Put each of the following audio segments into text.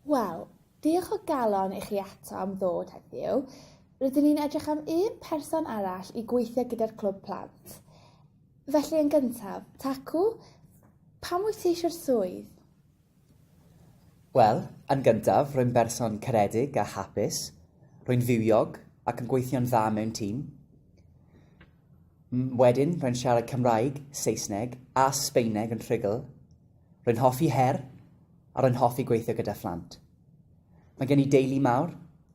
Wel, diolch o galon i chi eto am ddod heddiw. Rydyn ni'n edrych am un person arall i gweithio gyda'r clwb plant. Felly yn gyntaf, Tacw, pam wyt ti eisiau'r swydd? Wel, yn gyntaf, rwy'n berson caredig a hapus, rwy'n fywiog ac yn gweithio'n dda mewn tîm. Wedyn, rwy'n siarad Cymraeg, Saesneg a Sbaeneg yn rhugl. Rwy'n hoffi her a rwy'n hoffi gweithio gyda phlant. Mae gen i deulu mawr,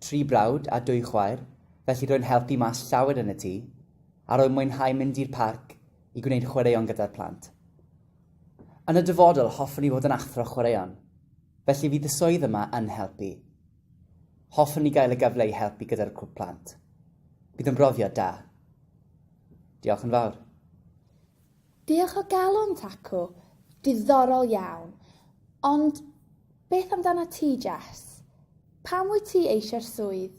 3 brawd a 2 chwaer, felly rwy'n helpu mas llawer yn y tŷ, a rwy'n mwynhau mynd i'r parc i gwneud chwaraeon gyda'r plant. Yn y dyfodol, hoffwn i fod yn athro chwaraeon, felly fydd y swydd yma yn helpu. Hoffwn i gael y gyfle i helpu gyda'r clwb plant. Bydd yn brofiad da. Diolch yn fawr. Diolch o galon, Tacw. Diddorol iawn. Ond beth amdano ti, Jess? Pam wyt ti eisiau'r swydd?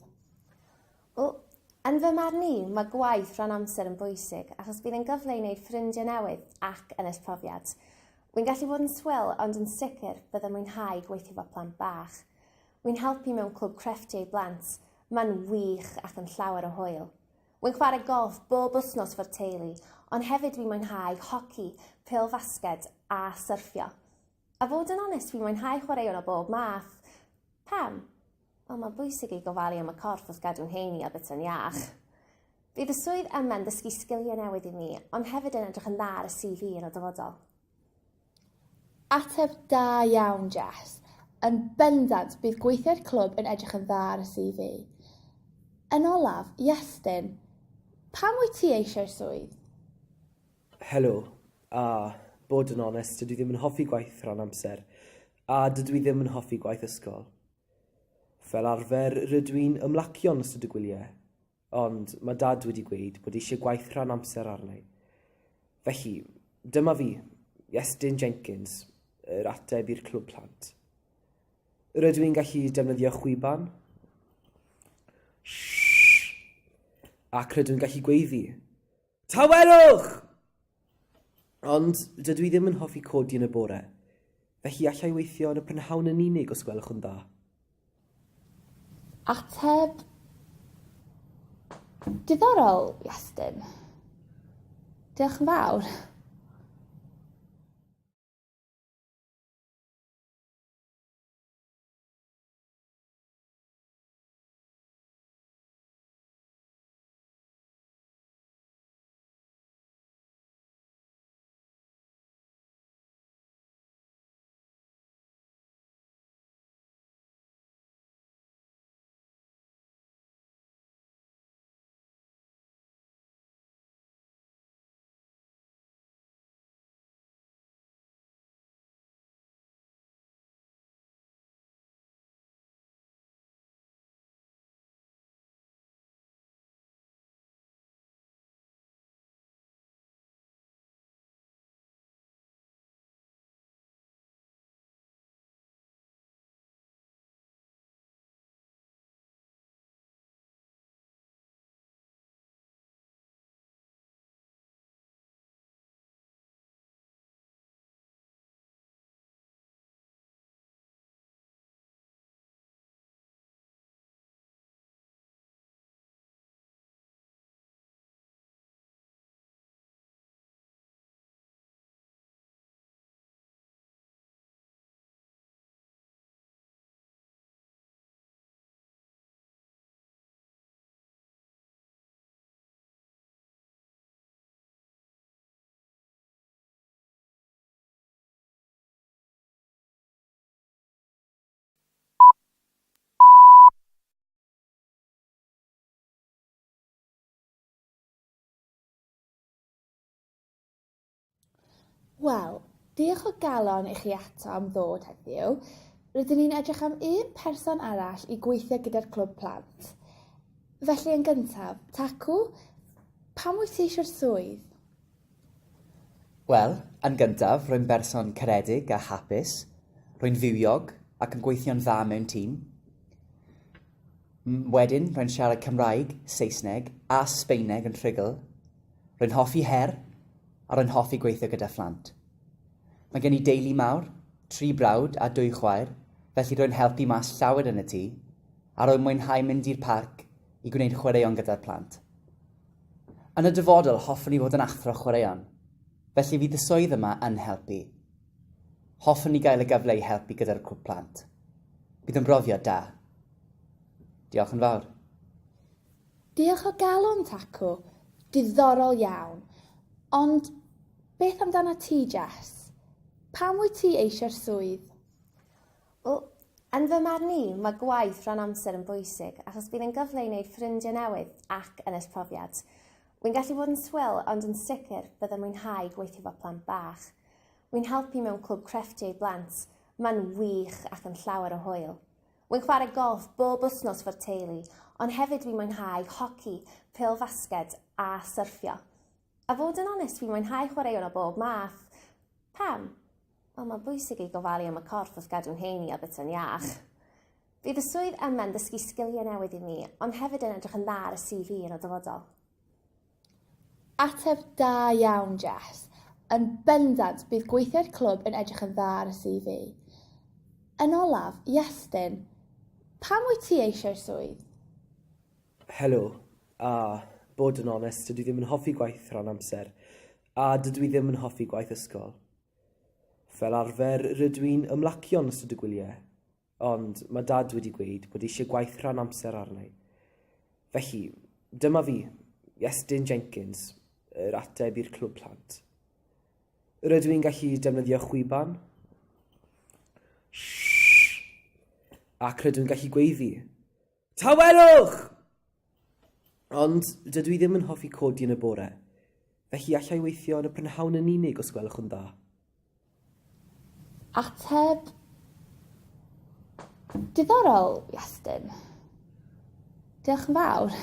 Wel, yn fy marn i, mae gwaith rhan amser yn bwysig achos bydd yn gyfle i wneud ffrindiau newydd ac yn eich profiad. Wy'n gallu bod yn swil, ond yn sicr byddai'n mwynhau gweithio fo plant bach. Wy'n helpu mewn clwb crefftiau blant. Mae'n wych ac yn llawer o hwyl. Wy'n chwarae golf bob wythnos fo'r teulu, ond hefyd wy'n mwynhau hoci, pêl-fasged a syrffio. A fod yn onest, wy'n mwynhau chwaraeon o bob math. Pam? Wel, mae bwysig i gofalu am y corff wrth gadw'n heini a byta'n iach. Bydd y swydd yma'n dysgu sgiliau newydd i mi, ond hefyd yn edrych yn dda ar y CV yn y dyfodol. Ateb da iawn, Jess. Yn bendant bydd gweithio'r clwb yn edrych yn dda ar y CV. Yn olaf, Iestyn, pam wyt ti eisiau'r swydd? Helo, a bod yn onest, dydw i ddim yn hoffi gwaith rhan amser, a dydw i ddim yn hoffi gwaith ysgol. Fel arfer, rydw i'n ymlacio yn ystod y gwyliau, ond mae dad wedi gweud bod eisiau gwaith rhan amser arni. Felly, dyma fi, Iestyn Jenkins, yr ateb i'r clwb plant. Rydw i'n gallu defnyddio chwiban, ac rydw i'n gallu gweiddi. Tawelwch! Ond dydw i ddim yn hoffi codi yn y bore, felly allai weithio yn y prynhawn yn unig os gwelwch yn dda. Ateb diddorol, Iestyn. Diolch yn fawr. Wel, diolch o galon i chi eto am ddod heddiw. Rydyn ni'n edrych am un person arall i gweithio gyda'r clwb plant. Felly yn gyntaf, Tacw, pam wyt ti eisiau'r swydd? Wel, yn gyntaf, rwy'n berson caredig a hapus, rwy'n fywiog ac yn gweithio'n dda mewn tîm. Wedyn, rwy'n siarad Cymraeg, Saesneg a Sbaeneg yn rhugl. Rwy'n hoffi her a rwy'n hoffi gweithio gyda phlant. Mae gen i deulu mawr, 3 brawd a 2 chwaer, felly rwy'n helpu mas llawer yn y tŷ, a rwy'n mwynhau mynd i'r parc i gwneud chwaraeon gyda'r plant. Yn y dyfodol, hoffwn i fod yn athro chwaraeon, felly fydd y swydd yma yn helpu. Hoffwn i gael y gyfle i helpu gyda'r clwb plant. Bydd yn brofiad da. Diolch yn fawr. Diolch o galon, Tacw. Diddorol iawn. Ond beth amdano ti, Jess? Pam wyt ti eisiau'r swydd? Wel, yn fy marn i, mae gwaith rhan amser yn bwysig achos bydd yn gyfle i wneud ffrindiau newydd ac yn eich profiad. Wy'n gallu bod yn swil, ond yn sicr byddai'n mwynhau gweithio fo plant bach. Wy'n helpu mewn clwb crefftiau blant. Mae'n wych ac yn llawer o hwyl. Wy'n chwarae golf bob wythnos fo'r teulu, ond hefyd fi'n mwynhau hoci, pêl-fasged a syrffio. A fod yn onest, fi'n mwynhau chwaraeon o bob math. Pam? Wel, mae'n bwysig i gofalu am y corff wrth gadw'n heini a byta'n iach. Bydd y swydd yma'n dysgu sgiliau newydd i mi, ond hefyd yn edrych yn dda ar y CV yn y dyfodol. Ateb da iawn, Jess. Yn bendant bydd gweithio'r clwb yn edrych yn dda ar y CV. Yn olaf, Iestyn, pam wyt ti eisiau'r swydd? Helo, a bod yn onest, dydw i ddim yn hoffi gwaith rhan amser, a dydw i ddim yn hoffi gwaith ysgol. Fel arfer, rydw i'n ymlacio yn ystod y gwyliau, ond mae dad wedi gweud bod eisiau gwaith rhan amser arni. Felly, dyma fi, Iestyn Jenkins, yr ateb i'r clwb plant. Rydw i'n gallu defnyddio chwiban, ac rydw i'n gallu gweiddi. Tawelwch! Ond dydw i ddim yn hoffi codi yn y bore, felly allai weithio yn y prynhawn yn unig os gwelwch yn dda. Ateb diddorol, Iestyn. Diolch yn fawr.